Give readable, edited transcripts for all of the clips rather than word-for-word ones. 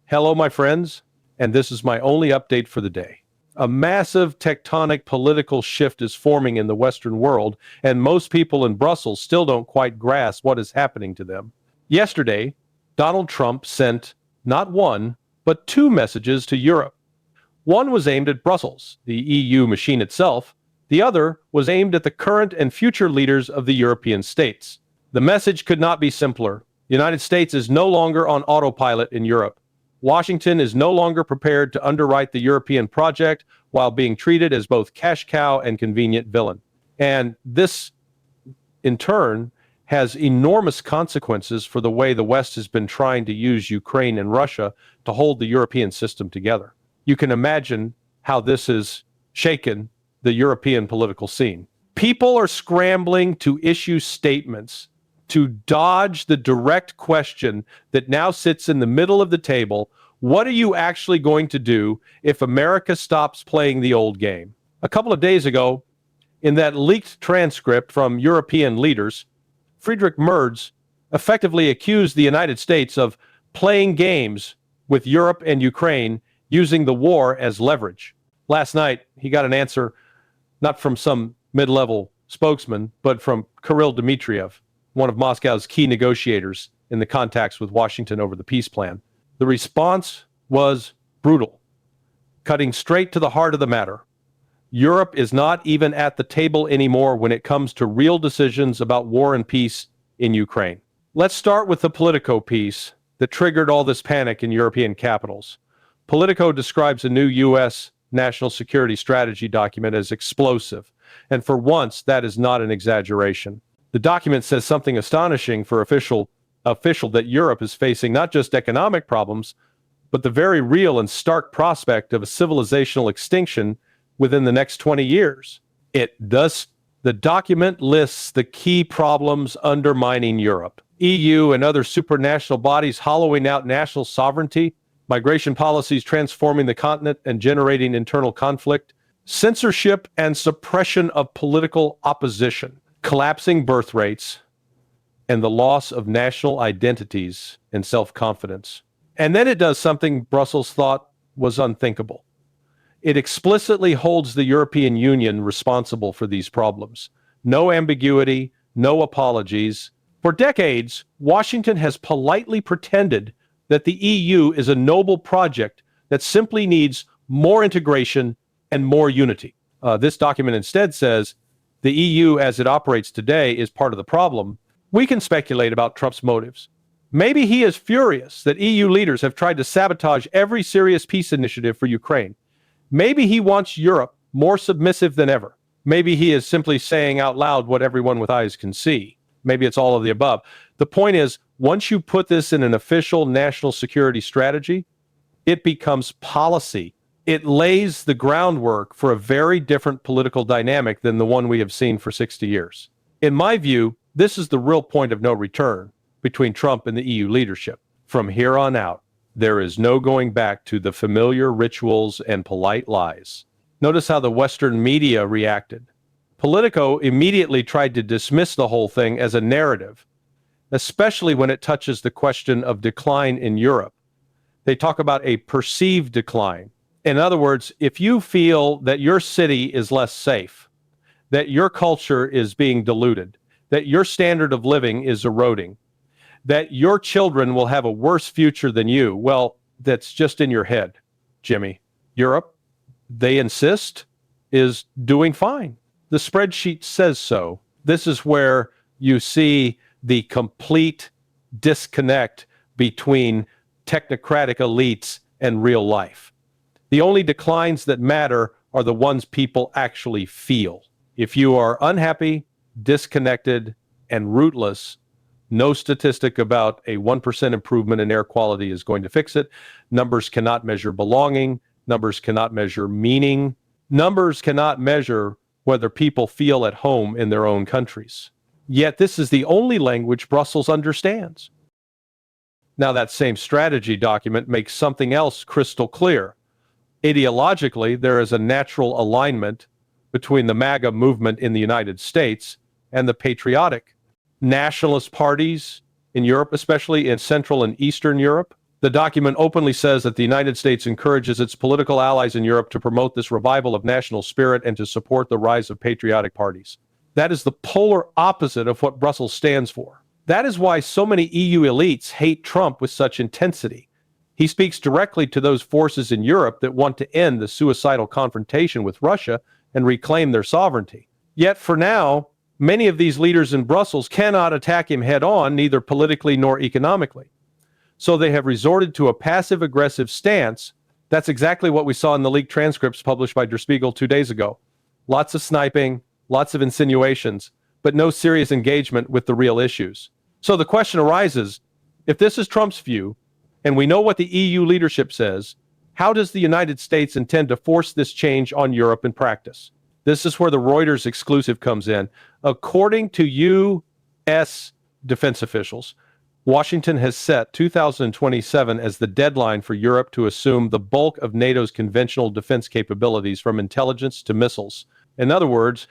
Hello, my friends, and this is my only update for the day. A massive tectonic political shift is forming in the Western world, and most people in Brussels still don't quite grasp what is happening to them. Yesterday, Donald Trump sent not one, but two messages to Europe. One was aimed at Brussels, the EU machine itself. The other was aimed at the current and future leaders of the European states. The message could not be simpler. The United States is no longer on autopilot in Europe. Washington is no longer prepared to underwrite the European project while being treated as both cash cow and convenient villain. And this, in turn, has enormous consequences for the way the West has been trying to use Ukraine and Russia to hold the European system together. You can imagine how this has shaken the European political scene. People are scrambling to issue statements to dodge the direct question that now sits in the middle of the table. What are you actually going to do if America stops playing the old game? A couple of days ago, in that leaked transcript from European leaders, Friedrich Merz effectively accused the United States of playing games with Europe and Ukraine using the war as leverage. Last night, he got an answer not from some mid-level spokesman, but from Kirill Dmitriev, one of Moscow's key negotiators in the contacts with Washington over the peace plan. The response was brutal, cutting straight to the heart of the matter. Europe is not even at the table anymore when it comes to real decisions about war and peace in Ukraine. Let's start with the Politico piece that triggered all this panic in European capitals. Politico describes a new U.S. national security strategy document as explosive, and for once, that is not an exaggeration. The document says something astonishing for official that Europe is facing not just economic problems, but the very real and stark prospect of a civilizational extinction within the next 20 years. The document lists the key problems undermining Europe. EU and other supranational bodies hollowing out national sovereignty, migration policies transforming the continent and generating internal conflict, censorship and suppression of political opposition, collapsing birth rates, and the loss of national identities and self-confidence. And then it does something Brussels thought was unthinkable. It explicitly holds the European Union responsible for these problems. No ambiguity, no apologies. For decades, Washington has politely pretended that the EU is a noble project that simply needs more integration and more unity. This document instead says the EU as it operates today is part of the problem. We can speculate about Trump's motives. Maybe he is furious that EU leaders have tried to sabotage every serious peace initiative for Ukraine. Maybe he wants Europe more submissive than ever. Maybe he is simply saying out loud what everyone with eyes can see. Maybe it's all of the above. The point is, once you put this in an official national security strategy, it becomes policy. It lays the groundwork for a very different political dynamic than the one we have seen for 60 years. In my view, this is the real point of no return between Trump and the EU leadership. From here on out, there is no going back to the familiar rituals and polite lies. Notice how the Western media reacted. Politico immediately tried to dismiss the whole thing as a narrative, especially when it touches the question of decline in Europe. They talk about a perceived decline. In other words, if you feel that your city is less safe, that your culture is being diluted, that your standard of living is eroding, that your children will have a worse future than you, well, that's just in your head, Jimmy. Europe, they insist, is doing fine. The spreadsheet says so. This is where you see the complete disconnect between technocratic elites and real life. The only declines that matter are the ones people actually feel. If you are unhappy, disconnected, and rootless, no statistic about a 1% improvement in air quality is going to fix it. Numbers cannot measure belonging. Numbers cannot measure meaning. Numbers cannot measure whether people feel at home in their own countries. Yet this is the only language Brussels understands. Now, that same strategy document makes something else crystal clear. Ideologically, there is a natural alignment between the MAGA movement in the United States and the patriotic nationalist parties in Europe, especially in Central and Eastern Europe. The document openly says that the United States encourages its political allies in Europe to promote this revival of national spirit and to support the rise of patriotic parties. That is the polar opposite of what Brussels stands for. That is why so many EU elites hate Trump with such intensity. He speaks directly to those forces in Europe that want to end the suicidal confrontation with Russia and reclaim their sovereignty. Yet for now, many of these leaders in Brussels cannot attack him head-on, neither politically nor economically. So they have resorted to a passive-aggressive stance. That's exactly what we saw in the leaked transcripts published by Der Spiegel 2 days ago. Lots of sniping, lots of insinuations, but no serious engagement with the real issues. So the question arises, if this is Trump's view, and we know what the EU leadership says, how does the United States intend to force this change on Europe in practice? This is where the Reuters exclusive comes in. According to U.S. defense officials, Washington has set 2027 as the deadline for Europe to assume the bulk of NATO's conventional defense capabilities from intelligence to missiles. In other words,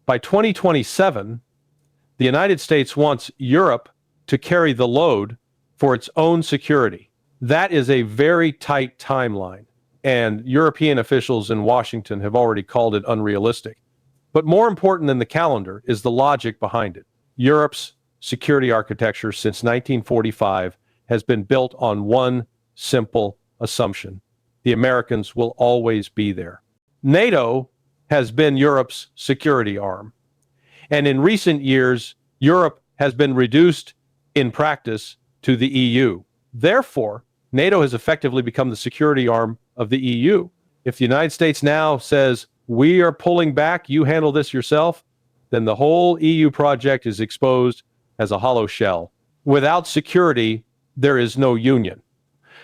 by 2027, the United States wants Europe to carry the load for its own security. That is a very tight timeline, and European officials in Washington have already called it unrealistic. But more important than the calendar is the logic behind it. Europe's security architecture since 1945 has been built on one simple assumption: the Americans will always be there. NATO has been Europe's security arm, and in recent years, Europe has been reduced in practice to the EU. Therefore, NATO has effectively become the security arm of the EU. If the United States now says, we are pulling back, you handle this yourself, then the whole EU project is exposed as a hollow shell. Without security, there is no union.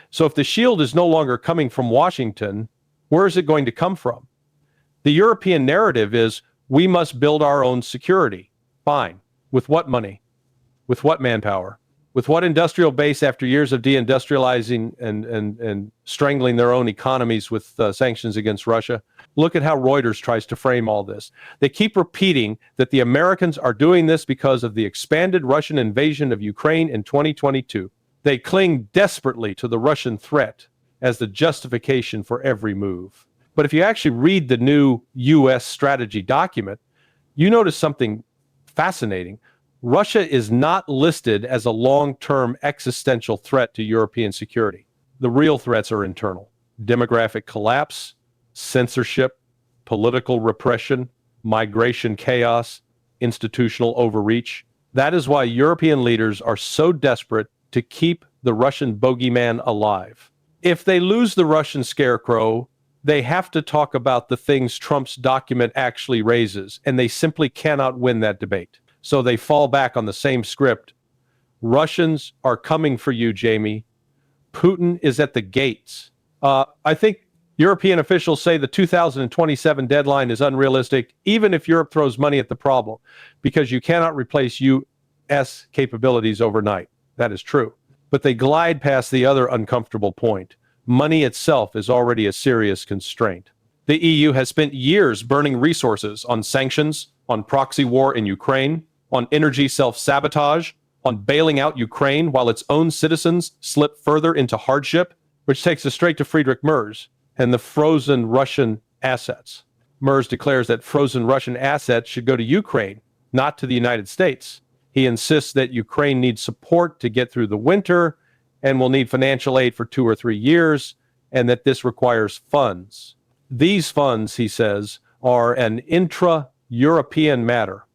So if the shield is no longer coming from Washington, where is it going to come from? The European narrative is, we must build our own security. Fine. With what money? With what manpower? With what industrial base after years of deindustrializing and strangling their own economies with sanctions against Russia? Look at how Reuters tries to frame all this. They keep repeating that the Americans are doing this because of the expanded Russian invasion of Ukraine in 2022. They cling desperately to the Russian threat as the justification for every move. But if you actually read the new U.S. strategy document, you notice something fascinating. Russia is not listed as a long-term existential threat to European security. The real threats are internal: demographic collapse, censorship, political repression, migration chaos, institutional overreach. That is why European leaders are so desperate to keep the Russian bogeyman alive. If they lose the Russian scarecrow, they have to talk about the things Trump's document actually raises, and they simply cannot win that debate. So they fall back on the same script. Russians are coming for you, Jamie. Putin is at the gates. I think European officials say the 2027 deadline is unrealistic, even if Europe throws money at the problem, because you cannot replace U.S. capabilities overnight. That is true. But they glide past the other uncomfortable point. Money itself is already a serious constraint. The EU has spent years burning resources on sanctions, on proxy war in Ukraine, on energy self-sabotage, on bailing out Ukraine while its own citizens slip further into hardship, which takes us straight to Friedrich Merz and the frozen Russian assets. Merz declares that frozen Russian assets should go to Ukraine, not to the United States. He insists that Ukraine needs support to get through the winter and will need financial aid for 2 or 3 years, and that this requires funds. These funds, he says, are an intra-European matter,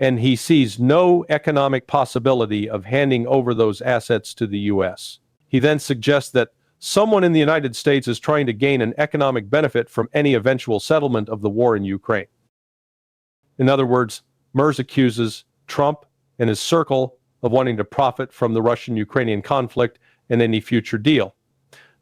and he sees no economic possibility of handing over those assets to the U.S. He then suggests that someone in the United States is trying to gain an economic benefit from any eventual settlement of the war in Ukraine. In other words, Merz accuses Trump and his circle of wanting to profit from the Russian-Ukrainian conflict and any future deal.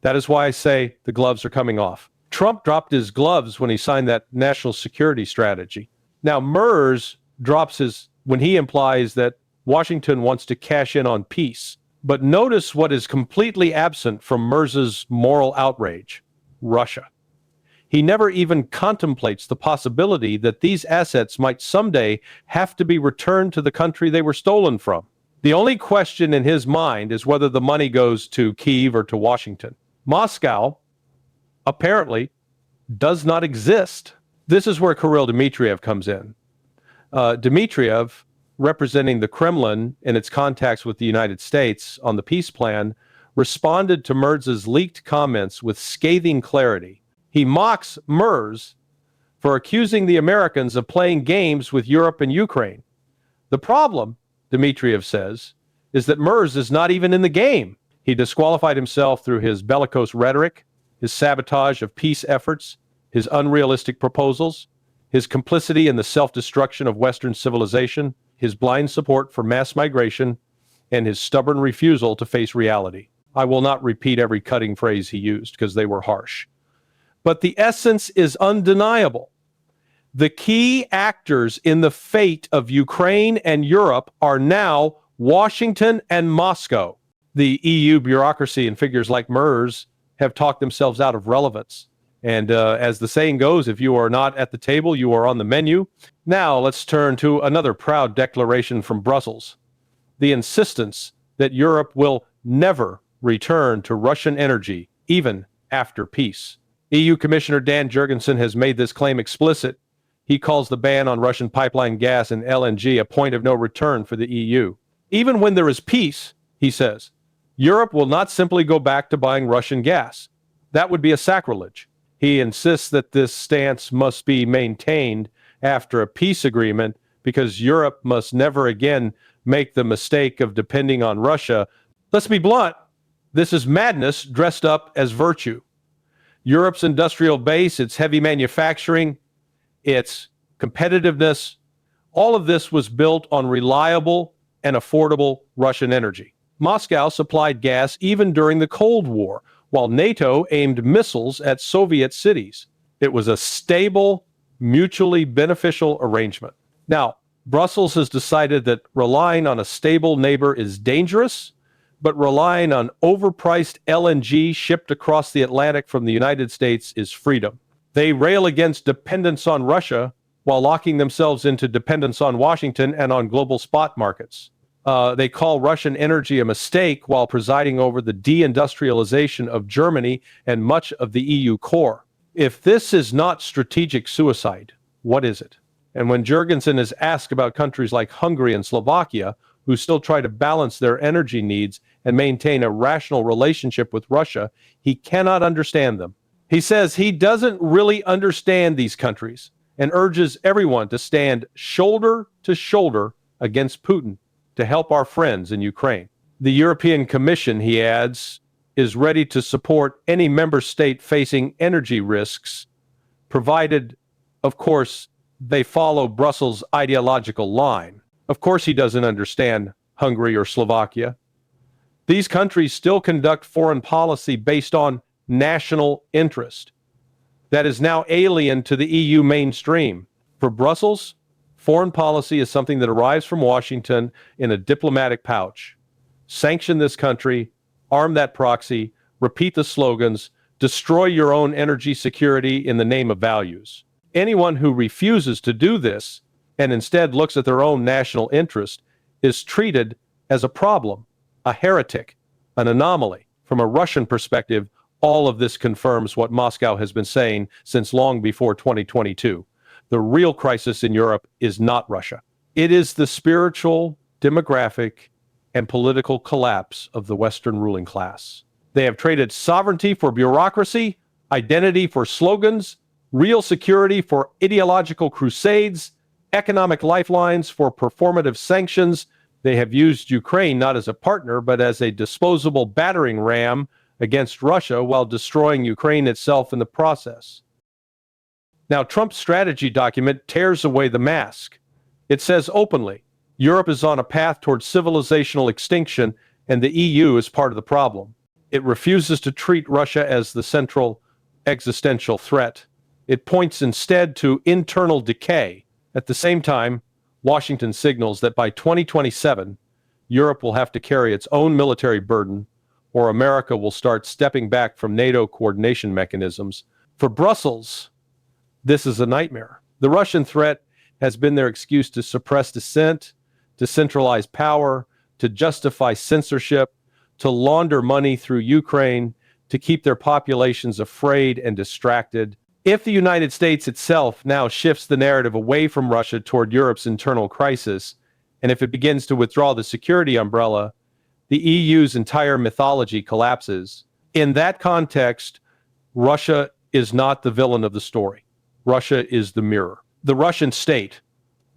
That is why I say the gloves are coming off. Trump dropped his gloves when he signed that national security strategy. Now, Merz drops his when he implies that Washington wants to cash in on peace. But notice what is completely absent from Merz's moral outrage: Russia. He never even contemplates the possibility that these assets might someday have to be returned to the country they were stolen from. The only question in his mind is whether the money goes to Kyiv or to Washington. Moscow apparently does not exist. This is where Kirill Dmitriev comes in. Dmitriev, representing the Kremlin in its contacts with the United States on the peace plan, responded to Merz's leaked comments with scathing clarity. He mocks Merz for accusing the Americans of playing games with Europe and Ukraine. The problem, Dmitriev says, is that Merz is not even in the game. He disqualified himself through his bellicose rhetoric, his sabotage of peace efforts, his unrealistic proposals, his complicity in the self-destruction of Western civilization, his blind support for mass migration, and his stubborn refusal to face reality. I will not repeat every cutting phrase he used because they were harsh. But the essence is undeniable. The key actors in the fate of Ukraine and Europe are now Washington and Moscow. The EU bureaucracy and figures like Merz have talked themselves out of relevance. And as the saying goes, if you are not at the table, you are on the menu. Now let's turn to another proud declaration from Brussels. The insistence that Europe will never return to Russian energy, even after peace. EU Commissioner Dan Jurgensen has made this claim explicit. He calls the ban on Russian pipeline gas and LNG a point of no return for the EU. Even when there is peace, he says, Europe will not simply go back to buying Russian gas. That would be a sacrilege. He insists that this stance must be maintained after a peace agreement because Europe must never again make the mistake of depending on Russia. Let's be blunt. This is madness dressed up as virtue. Europe's industrial base, its heavy manufacturing, its competitiveness, all of this was built on reliable and affordable Russian energy. Moscow supplied gas even during the Cold War, while NATO aimed missiles at Soviet cities. It was a stable, mutually beneficial arrangement. Now, Brussels has decided that relying on a stable neighbor is dangerous, but relying on overpriced LNG shipped across the Atlantic from the United States is freedom. They rail against dependence on Russia while locking themselves into dependence on Washington and on global spot markets. They call Russian energy a mistake while presiding over the deindustrialization of Germany and much of the EU core. If this is not strategic suicide, what is it? And when Jurgensen is asked about countries like Hungary and Slovakia, who still try to balance their energy needs and maintain a rational relationship with Russia, he cannot understand them. He says he doesn't really understand these countries and urges everyone to stand shoulder to shoulder against Putin to help our friends in Ukraine. The European Commission, he adds, is ready to support any member state facing energy risks, provided, of course, they follow Brussels' ideological line. Of course he doesn't understand Hungary or Slovakia. These countries still conduct foreign policy based on national interest that is now alien to the EU mainstream. For Brussels, foreign policy is something that arrives from Washington in a diplomatic pouch. Sanction this country, arm that proxy, repeat the slogans, destroy your own energy security in the name of values. Anyone who refuses to do this and instead looks at their own national interest is treated as a problem, a heretic, an anomaly. From a Russian perspective, all of this confirms what Moscow has been saying since long before 2022. The real crisis in Europe is not Russia. It is the spiritual, demographic, and political collapse of the Western ruling class. They have traded sovereignty for bureaucracy, identity for slogans, real security for ideological crusades, economic lifelines for performative sanctions. They have used Ukraine not as a partner, but as a disposable battering ram against Russia while destroying Ukraine itself in the process. Now, Trump's strategy document tears away the mask. It says openly, Europe is on a path towards civilizational extinction, and the EU is part of the problem. It refuses to treat Russia as the central existential threat. It points instead to internal decay. At the same time, Washington signals that by 2027, Europe will have to carry its own military burden, or America will start stepping back from NATO coordination mechanisms. For Brussels, this is a nightmare. The Russian threat has been their excuse to suppress dissent, to centralize power, to justify censorship, to launder money through Ukraine, to keep their populations afraid and distracted. If the United States itself now shifts the narrative away from Russia toward Europe's internal crisis, and if it begins to withdraw the security umbrella, the EU's entire mythology collapses. In that context, Russia is not the villain of the story. Russia is the mirror. The Russian state,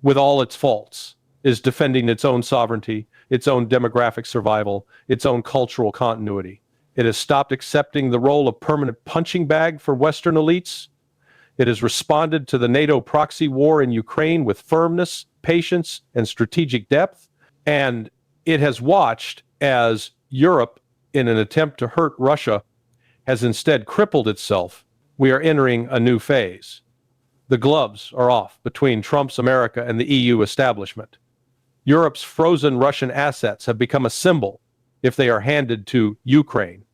with all its faults, is defending its own sovereignty, its own demographic survival, its own cultural continuity. It has stopped accepting the role of permanent punching bag for Western elites. It has responded to the NATO proxy war in Ukraine with firmness, patience, and strategic depth. And it has watched as Europe, in an attempt to hurt Russia, has instead crippled itself. We are entering a new phase. The gloves are off between Trump's America and the EU establishment. Europe's frozen Russian assets have become a symbol if they are handed to Ukraine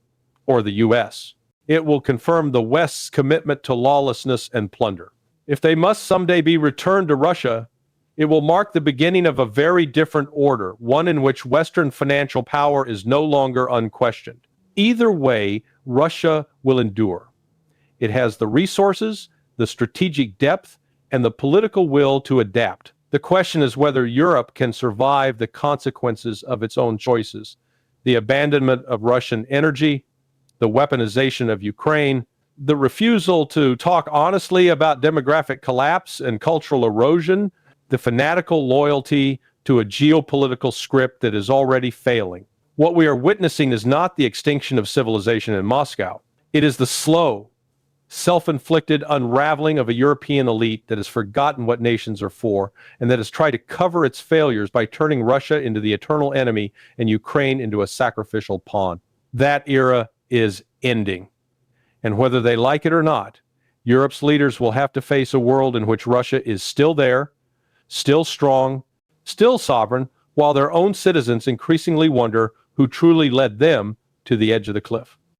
or the US. It will confirm the West's commitment to lawlessness and plunder. If they must someday be returned to Russia, it will mark the beginning of a very different order, one in which Western financial power is no longer unquestioned. Either way, Russia will endure. It has the resources, the strategic depth, and the political will to adapt. The question is whether Europe can survive the consequences of its own choices. The abandonment of Russian energy, the weaponization of Ukraine, the refusal to talk honestly about demographic collapse and cultural erosion, the fanatical loyalty to a geopolitical script that is already failing. What we are witnessing is not the extinction of civilization in Moscow. It is the slow, self-inflicted unraveling of a European elite that has forgotten what nations are for and that has tried to cover its failures by turning Russia into the eternal enemy and Ukraine into a sacrificial pawn. That era is ending. And whether they like it or not, Europe's leaders will have to face a world in which Russia is still there, still strong, still sovereign, while their own citizens increasingly wonder who truly led them to the edge of the cliff.